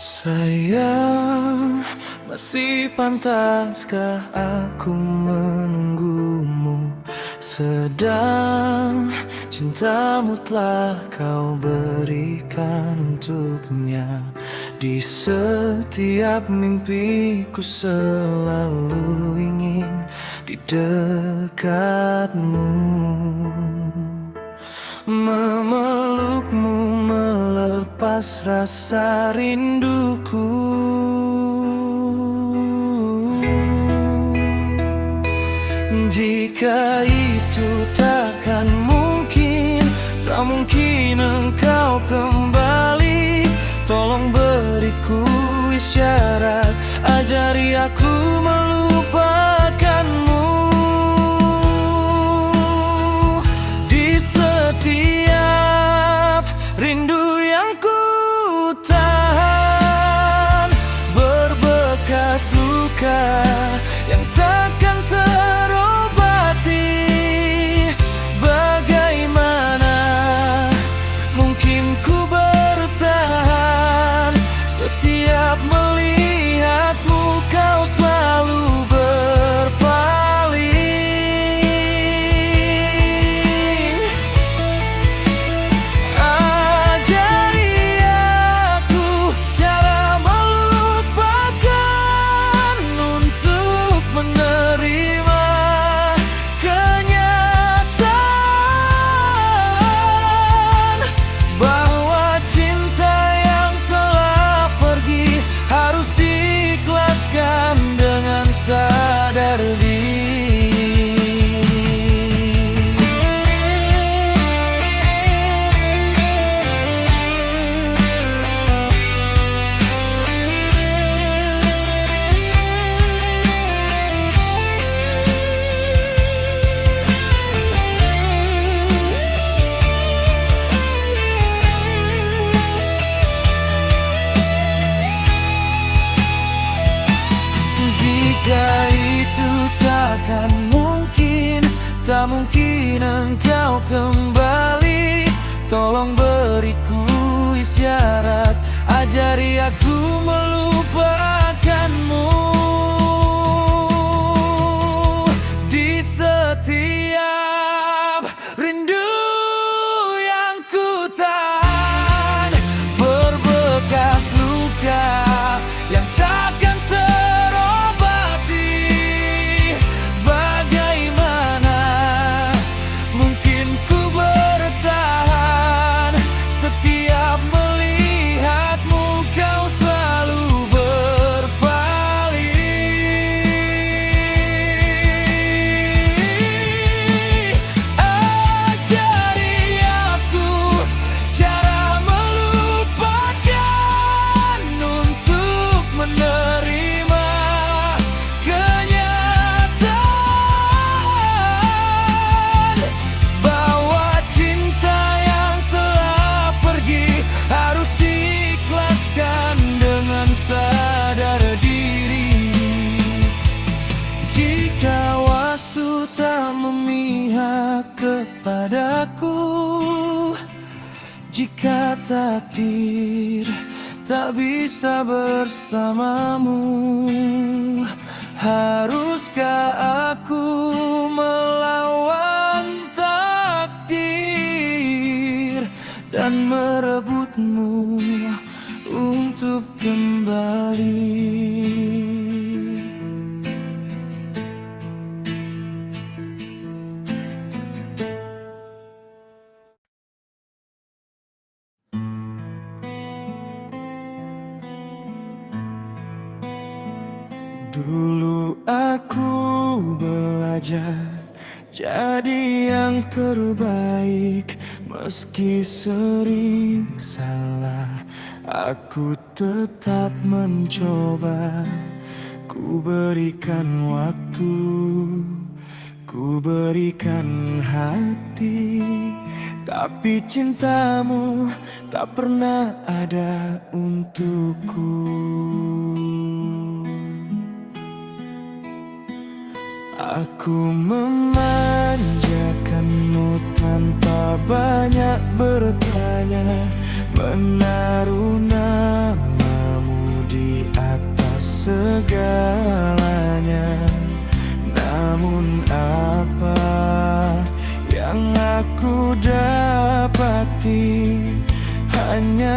Sayang, masih pantaskah aku menunggumu? Sedang cintamu telah kau berikan untuknya. Di setiap mimpiku selalu ingin di dekatmu, memelukmu melepas rasa rinduku. Jika itu takkan mungkin, tak mungkin engkau kembali, tolong beriku isyarat, ajari aku melupakanmu. Di setiap rindu yang ku tahan, berbekas luka yang takkan terobati. Bagaimana mungkin ku bertahan? Setiap melihatmu kau selalu berpaling. Ajari aku cara melupakan, untuk menerima kenyataan bahwa cinta yang telah pergi harus diikhlaskan dengan sadar diri. Jika itu takkan mungkin, tak mungkin engkau kembali, tolong beriku isyarat, ajari aku melupakanmu. Di setiap rindu yang ku tahan, berbekas luka yang takkan terobati. Bagaimana mungkin ku bertahan? Setiap melihatmu kau selalu berpaling. Ajari aku cara melupakan, untuk menerima kenyataan bahwa cinta yang telah pergi harus diikhlaskan dengan sadar diri. Jika waktu tak memihak kepadaku, jika takdir tak bisa bersamamu, haruskah aku melawan takdir dan merebutmu untuk kembali? Dulu aku belajar jadi yang terbaik, meski sering salah, aku tetap mencoba. Ku berikan waktu, ku berikan hati, tapi cintamu tak pernah ada untukku. Aku memanjakanmu tanpa banyak bertanya, menaruh namamu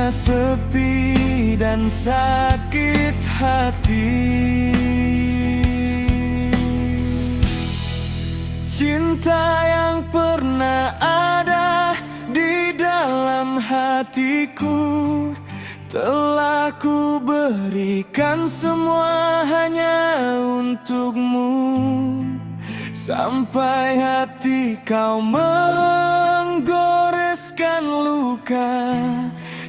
hanya sepi dan sakit hati. Cinta yang pernah ada di dalam hatiku telah ku berikan semua hanya untukmu. Sampai hati kau menggoreskan luka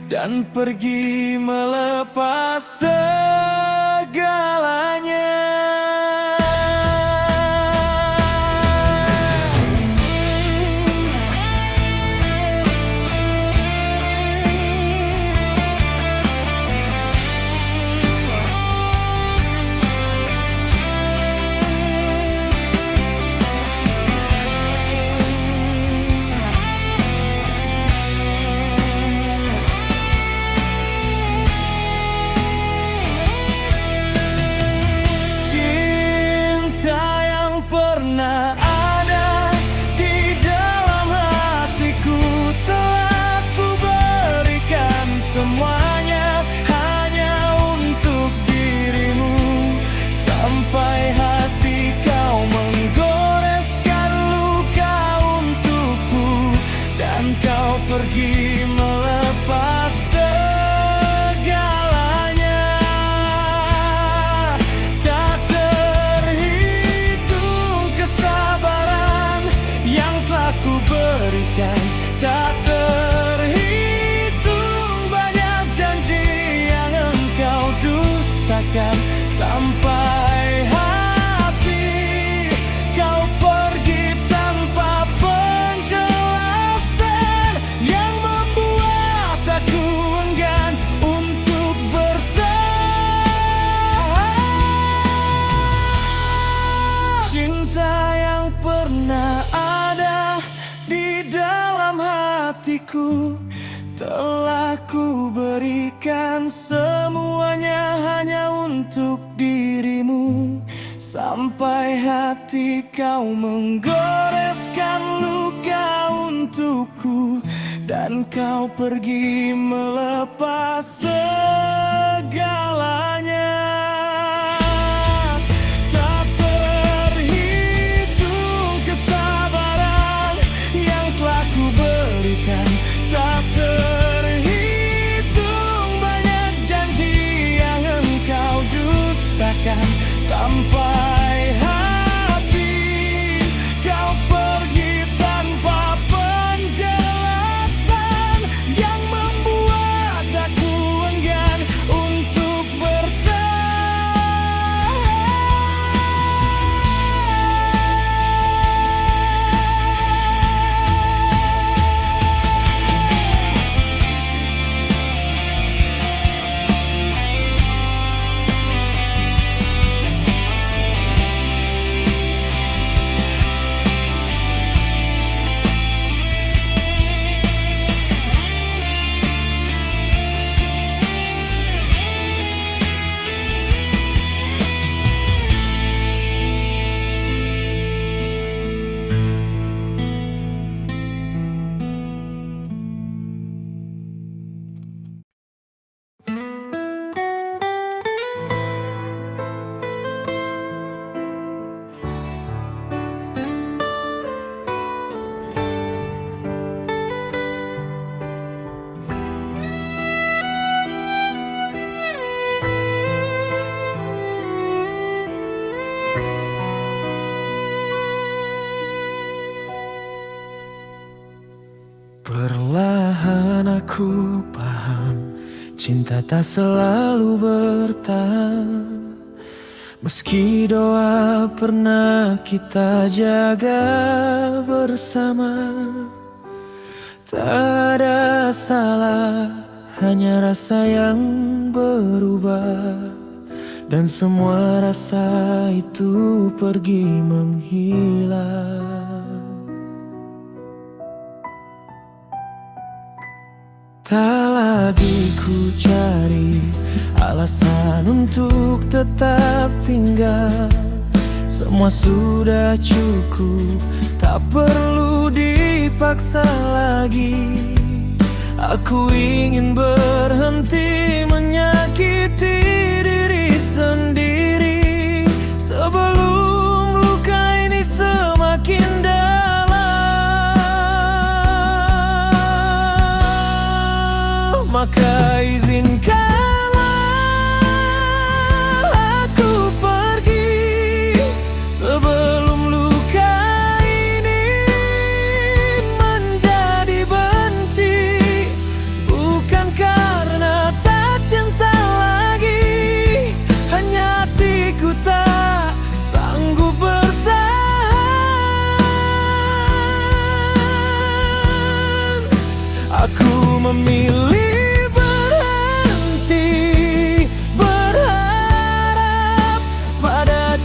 dan pergi melepas segalanya. Pergi melepas segalanya. Tak terhitung kesabaran yang telah ku berikan. Tak terhitung banyak janji yang engkau dustakan. Sampai hati kau pergi tanpa penjelasan yang membuat aku enggan untuk bertahan. Cinta yang pernah ada di dalam hatiku telah ku berikan semuanya hanya untuk dirimu. Sampai hati kau menggoreskan luka untukku dan kau pergi melepas segalanya. Tak terhitung kesabaran yang telah ku berikan. Tak terhitung banyak janji yang engkau dustakan. Sampai hati kau pergi tanpa penjelasan yang membuat aku enggan untuk bertahan. Perlahan aku paham, cinta tak selalu bertahan. Meski doa pernah kita jaga bersama. Tak ada salah, hanya rasa yang berubah. Dan semua rasa itu pergi menghilang. Tak lagi ku cari alasan untuk tetap tinggal. Semua sudah cukup, tak perlu dipaksa lagi. Aku ingin berhenti menyakiti diri sendiri sebelum luka ini semakin dalam. Maka izinkanlah aku pergi sebelum luka ini menjadi benci. Bukan karena tak cinta lagi, hanya hatiku tak sanggup bertahan. Aku memilih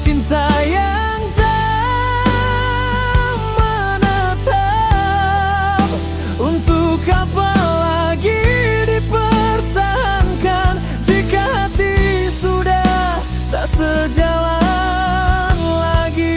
cinta yang tak menetap. Untuk apa lagi dipertahankan jika hati sudah tak sejalan lagi.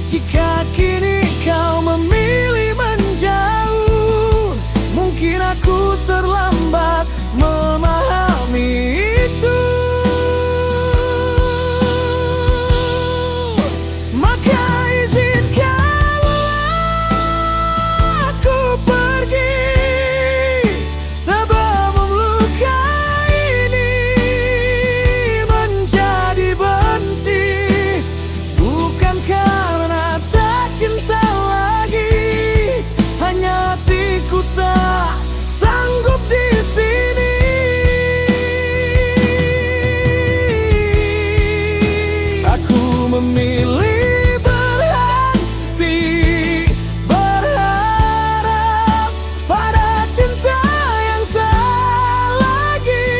Jika kini kau memilih menjauh, mungkin aku terlambat memahami itu. Maka izinkanlah aku pergi sebelum luka ini menjadi benci. Bukan karena cinta lagi, hanya hatiku tak sanggup di sini. Aku memilih berhenti berharap pada cinta yang tak lagi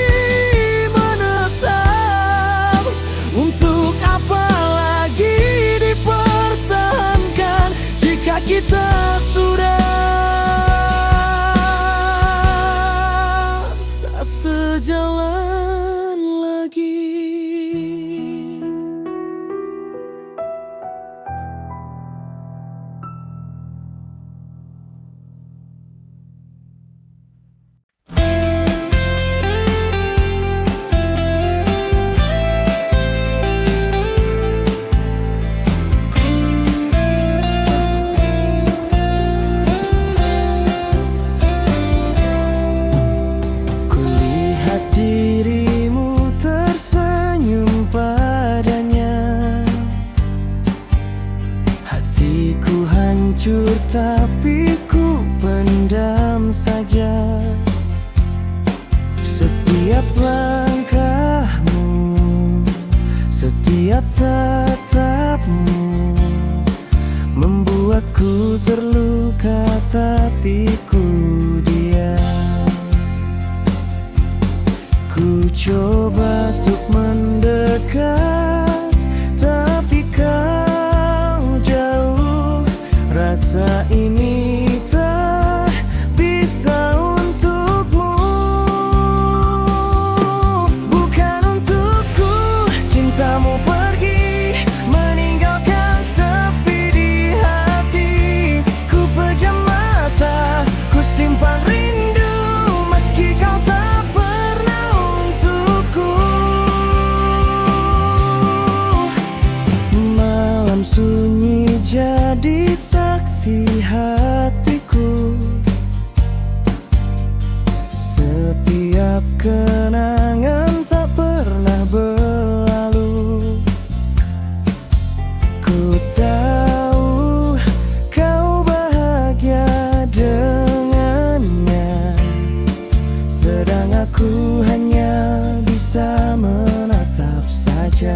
menetap. Untuk apa lagi dipertahankan jika kita sudah tak sejalan lagi. Dirimu tersenyum padanya, hatiku hancur tapi ku pendam saja. Setiap langkahmu, setiap tatapmu membuatku terluka tapi ku diam. Ku coba untuk mendekat, tapi kau jauh. Rasa ini tak bisa untukmu. Bukan untukku, cintamu pergi meninggalkan sepi di hati. Ku pejam mata, ku simpan rindu meski kau tak pernah untukku. Malam sunyi jadi saksi hatiku. Setiap kenangan tak pernah berlalu. Ku tahu kau bahagia dengannya, sedang aku hanya bisa menatap saja.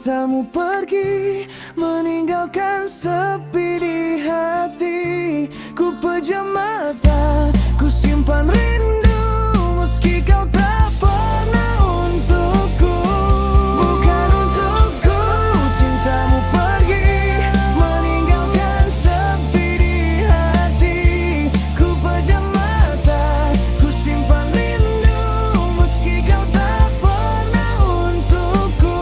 cintamu pergi, meninggalkan sepi di hati. Ku pejam mata, ku simpan rindu, meski kau tak pernah untukku. Bukan untukku, cintamu pergi, meninggalkan sepi di hati. Ku pejam mata, ku simpan rindu, meski kau tak pernah untukku.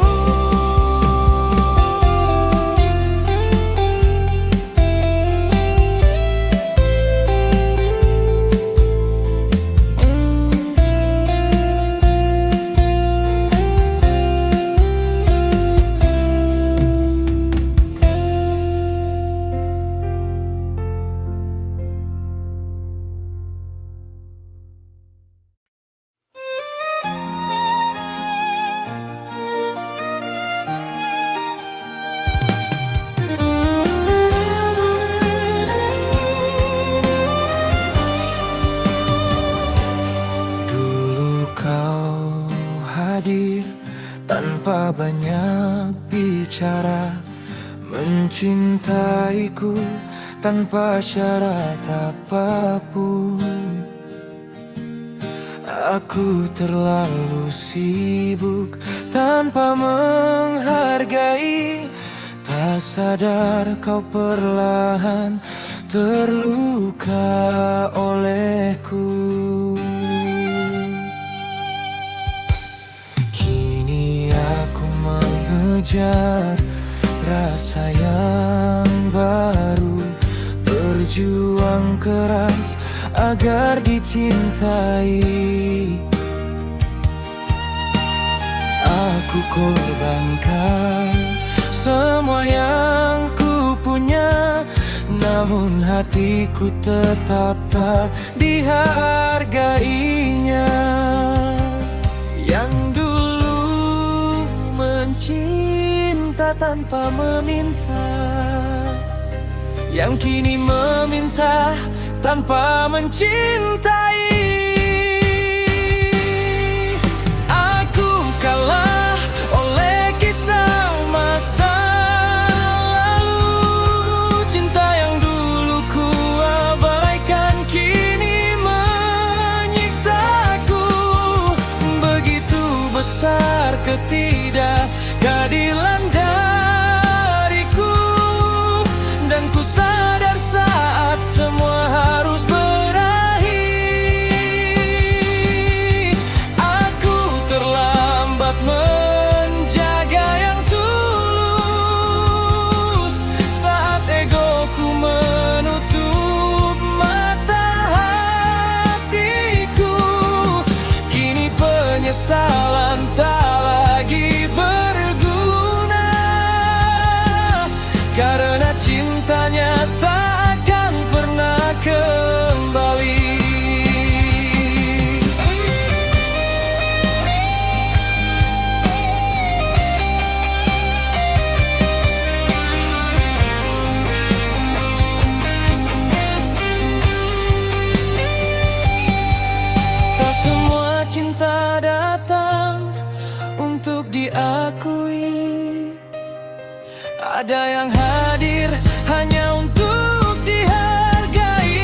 Dulu kau hadir tanpa banyak bicara, mencintaiku tanpa syarat apapun. Aku terlalu sibuk tanpa menghargai, tak sadar kau perlahan terluka olehku. Kini aku mengejar rasa yang baru, berjuang keras agar dicintai. Aku korbankan semua yang ku punya, namun hatiku tetap tak dihargainya. Yang dulu mencinta tanpa meminta, yang kini meminta tanpa mencintai. Aku kalah oleh kisah masa lalu. Cinta yang dulu ku abaikan kini menyiksaku. Begitu besar ketidakadilan dariku, dan ku sadar saat semua harus berakhir. Aku terlambat menjaga yang tulus, saat egoku menutup mata hatiku. Kini penyesalan tak lagi berguna, karena cintanya tak akan pernah kembali. Tak semua cinta datang untuk diakui, ada yang hadir hanya untuk dihargai.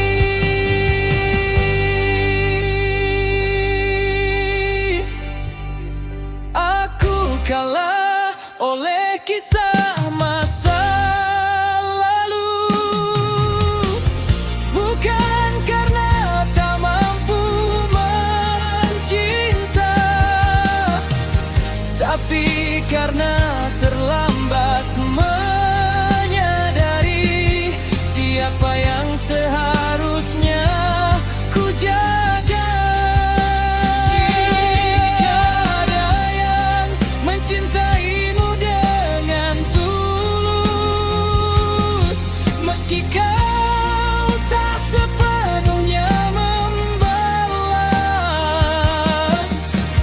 Aku kalah oleh kisah masa lalu, bukan karena tak mampu mencinta, tapi karena terlambat menyadari siapa yang seharusnya ku jaga. Jika ada yang mencintaimu dengan tulus, meski kau tak sepenuhnya membalas,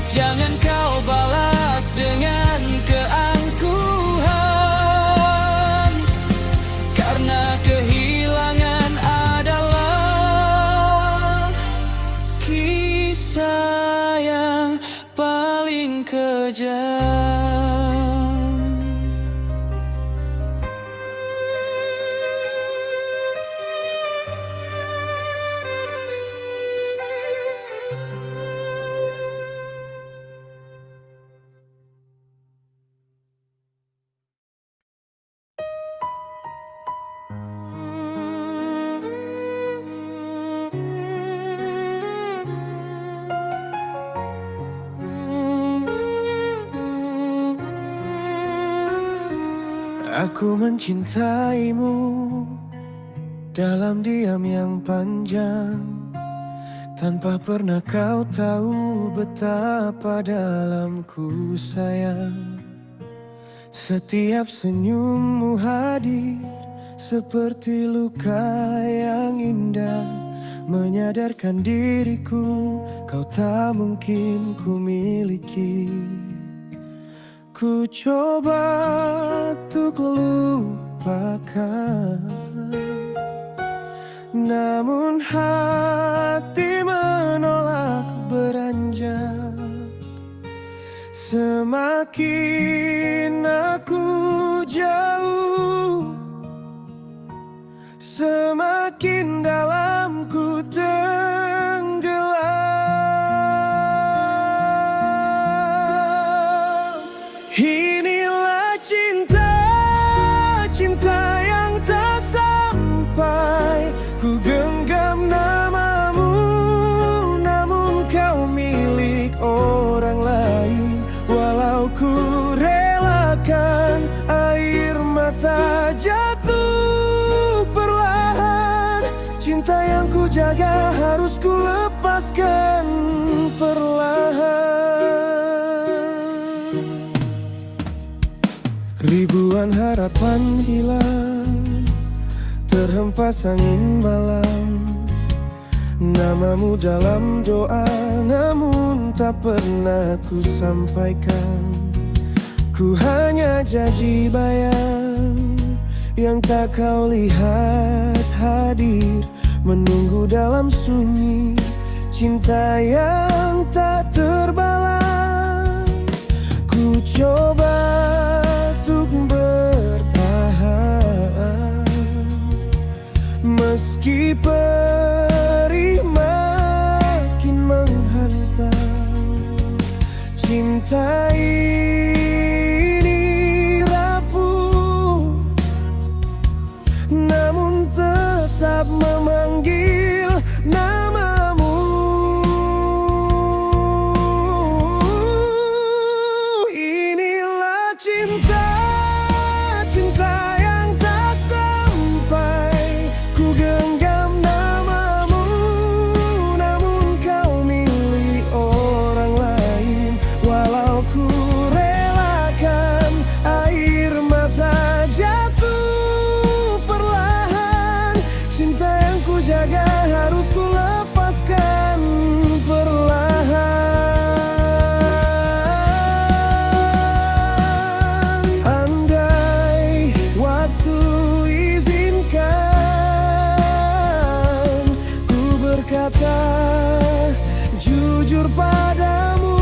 jangan kau balas dengan keangkuhan, karena kehilangan adalah kisah yang paling kejam. Aku mencintaimu dalam diam yang panjang, tanpa pernah kau tahu betapa dalamku sayang. Setiap senyummu hadir seperti luka yang indah, menyadarkan diriku kau tak mungkin ku miliki. Ku coba untuk lupakan, namun hati menolak beranjak. Semakin aku jauh, semakin dalam ku tenggelam. Inilah cinta, cinta yang tak sampai. Ku genggam namamu, namun kau milik orang lain. Walau ku relakan air mata jatuh perlahan, cinta yang ku jaga harus ku lepaskan perlahan. Ribuan harapan hilang, terhempas angin malam. Namamu dalam doa, namun tak pernah ku sampaikan. Ku hanya janji bayang yang tak kau lihat hadir, menunggu dalam sunyi cinta yang tak terbalas. Ku coba untuk bertahan, meski perih makin menghantam. Cinta ini rapuh, namun tetap memanggil namamu. Inilah cinta, cinta yang tak sampai. Ku genggam namamu, namun kau milik orang lain. Walau ku relakan air mata jatuh perlahan, cinta yang ku jaga harus ku lepaskan perlahan. Andai waktu izinkan, ku berkata jujur padamu,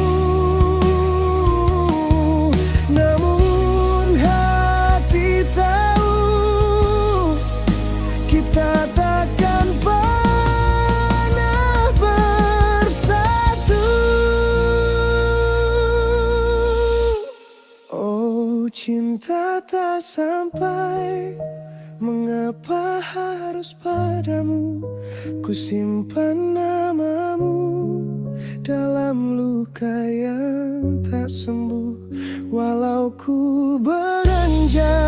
namun hati tahu kita takkan pernah bersatu. Oh cinta tak sampai, mengapa harus padamu? Ku simpan namamu dalam luka yang tak sembuh. Walau ku beranjak